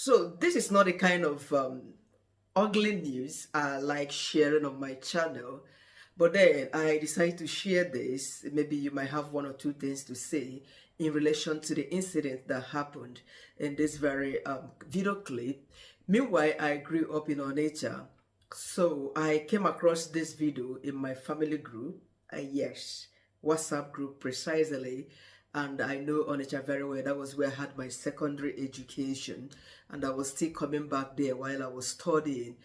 So this is not a kind of ugly news I like sharing on my channel, but then I decided to share this. Maybe you might have one or two things to say in relation to the incident that happened in this very video clip. Meanwhile, I grew up in Onitsha, so I came across this video in my family group. Yes, WhatsApp group precisely. And I know Onitsha very well. That was where I had my secondary education, and I was still coming back there while I was studying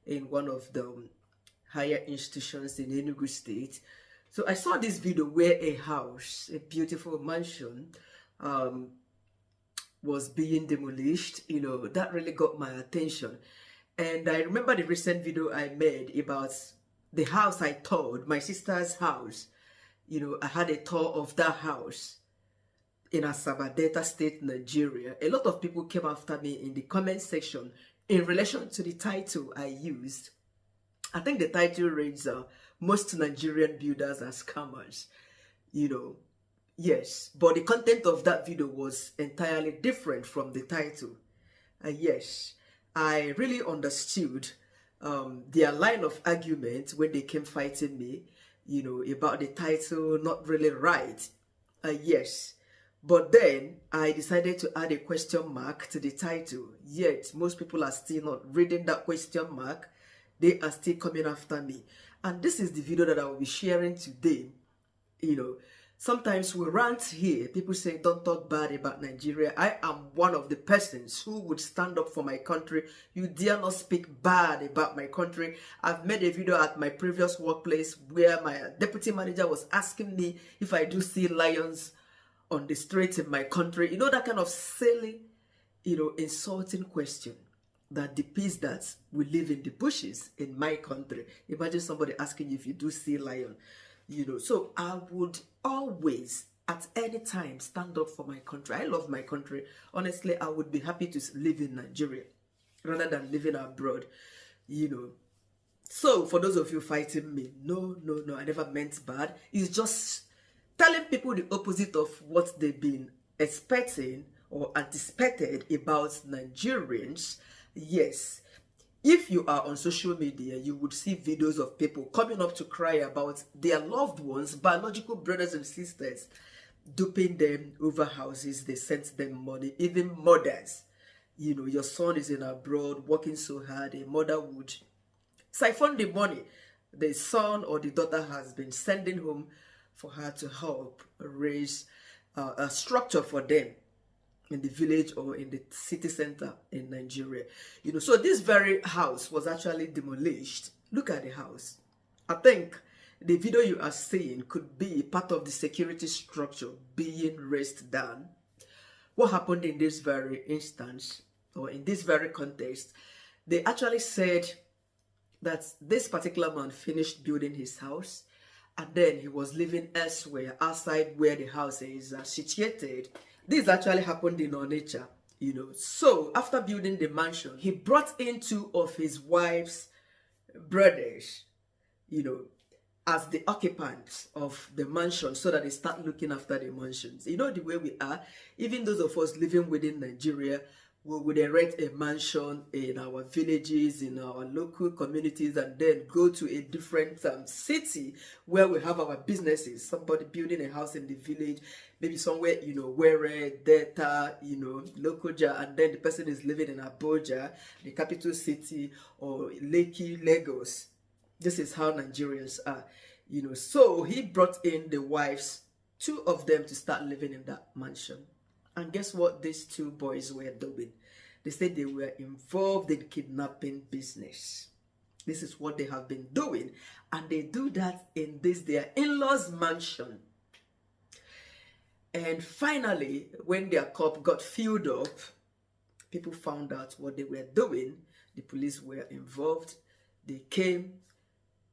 in one of the higher institutions in Enugu State. So I saw this video where a house, a beautiful mansion, was being demolished. That really got my attention. And I remember the recent video I made about the house I toured, my sister's house. I had a tour of that house in Asaba, Delta State, Nigeria. A lot of people came after me in the comment section in relation to the title I used. I think the title reads, most Nigerian builders are scammers. Yes, but the content of that video was entirely different from the title. Yes, I really understood their line of argument when they came fighting me, about the title not really right. Yes. But then I decided to add a question mark to the title. Yet most people are still not reading that question mark. They are still coming after me. And this is the video that I will be sharing today. Sometimes we rant here. People say, don't talk bad about Nigeria. I am one of the persons who would stand up for my country. You dare not speak bad about my country. I've made a video at my previous workplace where my deputy manager was asking me if I do see lions on the streets in my country. That kind of silly, insulting question that depicts that we live in the bushes in my country. Imagine somebody asking you if you do see lion. So I would always, at any time, stand up for my country. I love my country. Honestly, I would be happy to live in Nigeria rather than living abroad. So for those of you fighting me, no, I never meant bad. It's just telling people the opposite of what they've been expecting or anticipated about Nigerians. Yes, if you are on social media, you would see videos of people coming up to cry about their loved ones, biological brothers and sisters, duping them over houses. They sent them money, even mothers. Your son is in abroad working so hard, a mother would siphon the money the son or the daughter has been sending home for her to help raise a structure for them in the village or in the city center in Nigeria. So this very house was actually demolished. Look at the house. I think the video you are seeing could be part of the security structure being raised down. What happened in this very instance, or in this very context, they actually said that this particular man finished building his house, and then he was living elsewhere outside where the house is situated. This actually happened in Onitsha, So after building the mansion, he brought in two of his wife's brothers, as the occupants of the mansion so that they start looking after the mansions. The way we are, even those of us living within Nigeria, we would erect a mansion in our villages, in our local communities, and then go to a different city where we have our businesses. Somebody building a house in the village, maybe somewhere, Were, Delta, Lokoja, and then the person is living in Abuja, the capital city, or Lekki, Lagos. This is how Nigerians are, So he brought in the wives, two of them, to start living in that mansion. And guess what these two boys were doing? They said they were involved in kidnapping business. This is what they have been doing. And they do that in their in-laws' mansion. And finally, when their cup got filled up, people found out what they were doing. The police were involved. They came.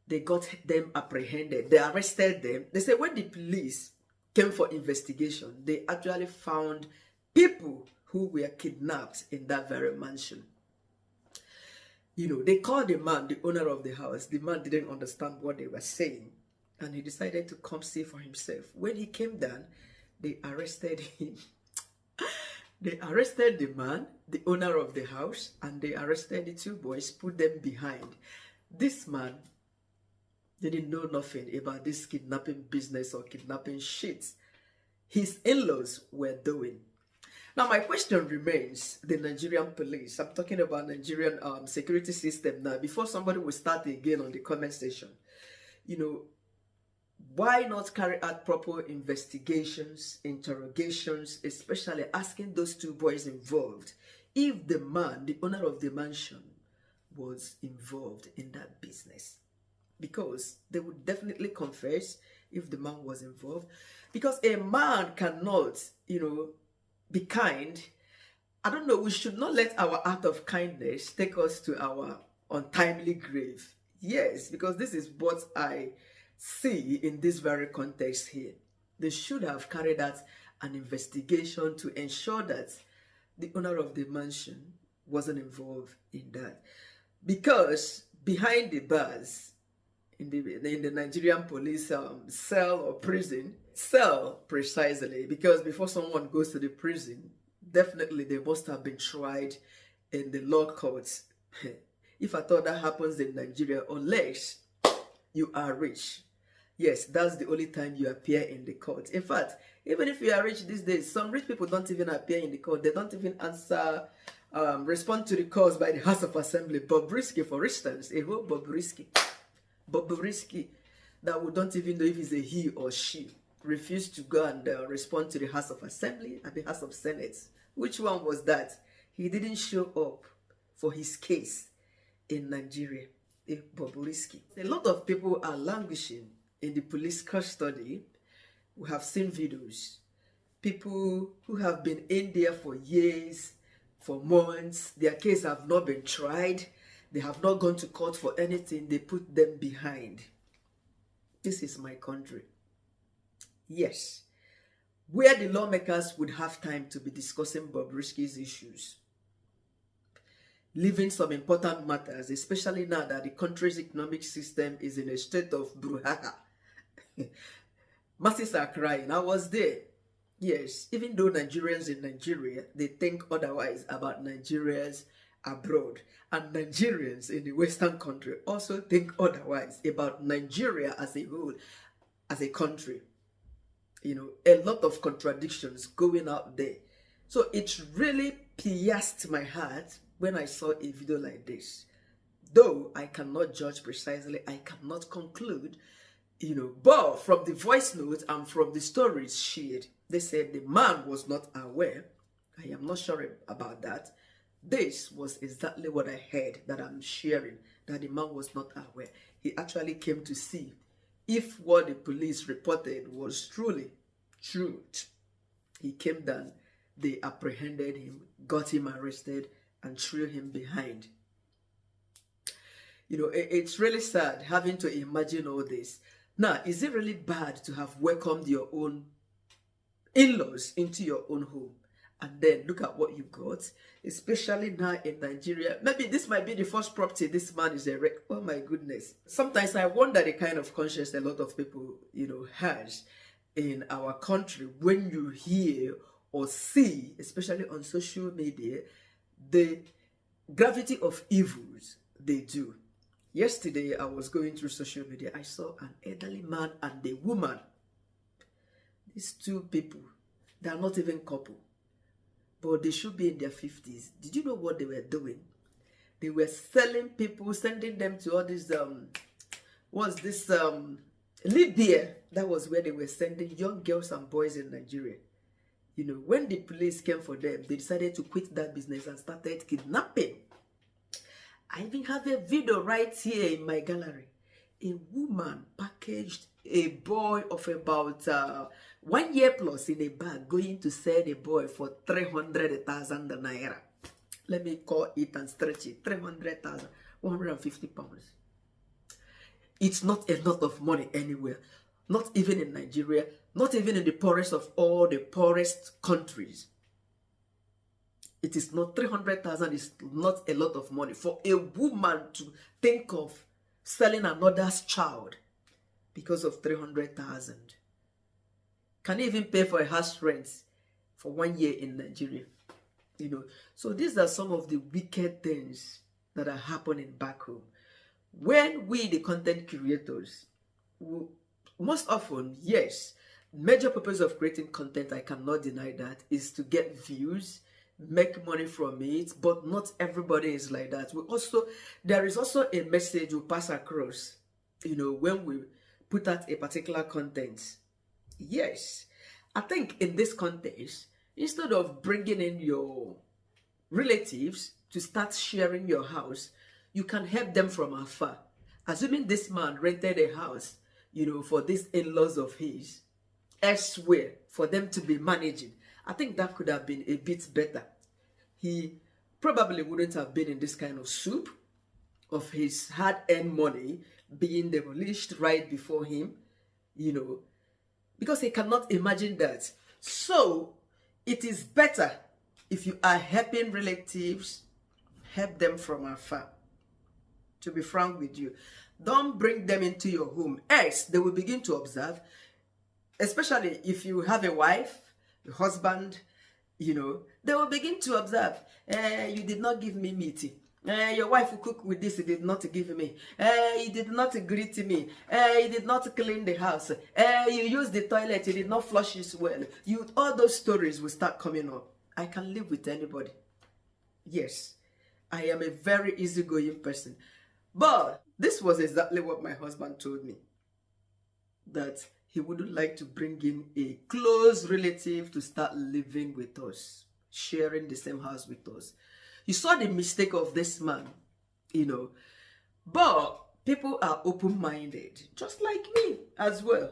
They got them apprehended. They arrested them. They said when the police came for investigation, they actually found people who were kidnapped in that very mansion. They called the man, the owner of the house. The man didn't understand what they were saying, and he decided to come see for himself. When he came down, they arrested him. They arrested the man, the owner of the house, and they arrested the two boys, put them behind. This man didn't know nothing about this kidnapping business or kidnapping shit his in-laws were doing. Now, my question remains, the Nigerian police, I'm talking about Nigerian security system now, before somebody will start again on the comment section, you know, why not carry out proper investigations, interrogations, especially asking those two boys involved, if the man, the owner of the mansion, was involved in that business? Because they would definitely confess if the man was involved. Because a man cannot, you know, be kind. I don't know, we should not let our act of kindness take us to our untimely grave. Yes, because this is what I see in this very context here. They should have carried out an investigation to ensure that the owner of the mansion wasn't involved in that. Because behind the bars, in the Nigerian police cell or prison, cell precisely, because before someone goes to the prison, definitely they must have been tried in the law courts. If I thought that happens in Nigeria, unless you are rich, yes, that's the only time you appear in the court. In fact, even if you are rich these days, some rich people don't even appear in the court. They don't even answer, respond to the calls by the House of Assembly. Bobrisky, for instance, a whole Bobrisky that we don't even know if it's a he or she, refused to go and respond to the House of Assembly and the House of Senate. Which one was that? He didn't show up for his case in Nigeria. Bobrisky. A lot of people are languishing in the police custody. We have seen videos. People who have been in there for years, for months, their case have not been tried. They have not gone to court for anything. They put them behind. This is my country. Yes. Where the lawmakers would have time to be discussing Bobrisky's issues, leaving some important matters, especially now that the country's economic system is in a state of brouhaha. Masses are crying. I was there. Yes, even though Nigerians in Nigeria, they think otherwise about Nigerians abroad, and Nigerians in the Western country also think otherwise about Nigeria as a whole, as a country. You know, a lot of contradictions going out there. So it really pierced my heart when I saw a video like this. Though I cannot judge precisely, I cannot conclude, you know, but from the voice notes and from the stories shared, they said the man was not aware. I am not sure about that. This was exactly what I heard that I'm sharing, that the man was not aware. He actually came to see if what the police reported was truly truth. He came down, they apprehended him, got him arrested, and threw him behind. You know, it's really sad having to imagine all this. Now, is it really bad to have welcomed your own in-laws into your own home? And then look at what you got, especially now in Nigeria. Maybe this might be the first property this man is erecting. Oh my goodness. Sometimes I wonder the kind of conscience a lot of people, you know, has in our country when you hear or see, especially on social media, the gravity of evils they do. Yesterday, I was going through social media. I saw an elderly man and a woman. These two people, they are not even couple, but they should be in their 50s. Did you know what they were doing? They were selling people, sending them to all these, Libya. That was where they were sending young girls and boys in Nigeria. You know, when the police came for them, they decided to quit that business and started kidnapping. I even have a video right here in my gallery. A woman packaged a boy of about 1 year plus in a bag, going to sell the boy for 300,000 naira. Let me call it and stretch it. 300,000, 150 pounds. It's not a lot of money anywhere. Not even in Nigeria. Not even in the poorest of all the poorest countries. It is not 300,000 is not a lot of money for a woman to think of selling another's child because of 300,000. Can you even pay for a house rent for 1 year in Nigeria? you know. So these are some of the wicked things that are happening back home. When we, the content creators, most often, yes, major purpose of creating content, I cannot deny that, is to get views, make money from it, but not everybody is like that. There is also a message we pass across, you know, when we put out a particular content. Yes, I think in this context, instead of bringing in your relatives to start sharing your house, you can help them from afar. Assuming this man rented a house, you know, for these in-laws of his elsewhere for them to be managing, I think that could have been a bit better. He probably wouldn't have been in this kind of soup of his hard-earned money being demolished right before him, you know, because he cannot imagine that. So it is better, if you are helping relatives, help them from afar. To be frank with you, don't bring them into your home, else they will begin to observe, especially if you have a wife, a husband, you know, they will begin to observe. You did not give me meat. Your wife will cook with this, he did not give me. He did not greet me. He did not clean the house. You used the toilet, he did not flush it well. All those stories will start coming up. I can live with anybody. Yes, I am a very easygoing person. But this was exactly what my husband told me, that he wouldn't like to bring in a close relative to start living with us, sharing the same house with us. You saw the mistake of this man, you know. But people are open-minded, just like me as well.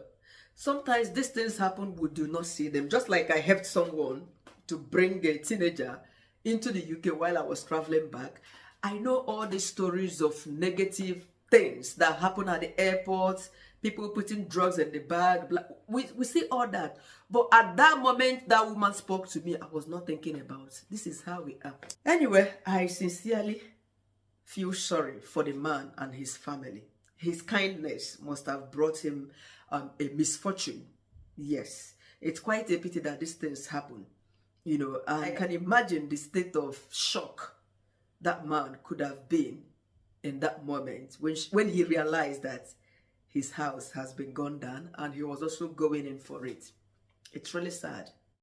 Sometimes these things happen, we do not see them. Just like I helped someone to bring a teenager into the UK while I was traveling back. I know all the stories of negative things that happen at the airport, people putting drugs in the bag. We see all that. But at that moment that woman spoke to me, I was not thinking about, this is how we are. Anyway, I sincerely feel sorry for the man and his family. His kindness must have brought him a misfortune. Yes, it's quite a pity that these things happen. You know, I can imagine the state of shock that man could have been in that moment when he realized that his house has been gone down and he was also going in for it. It's really sad.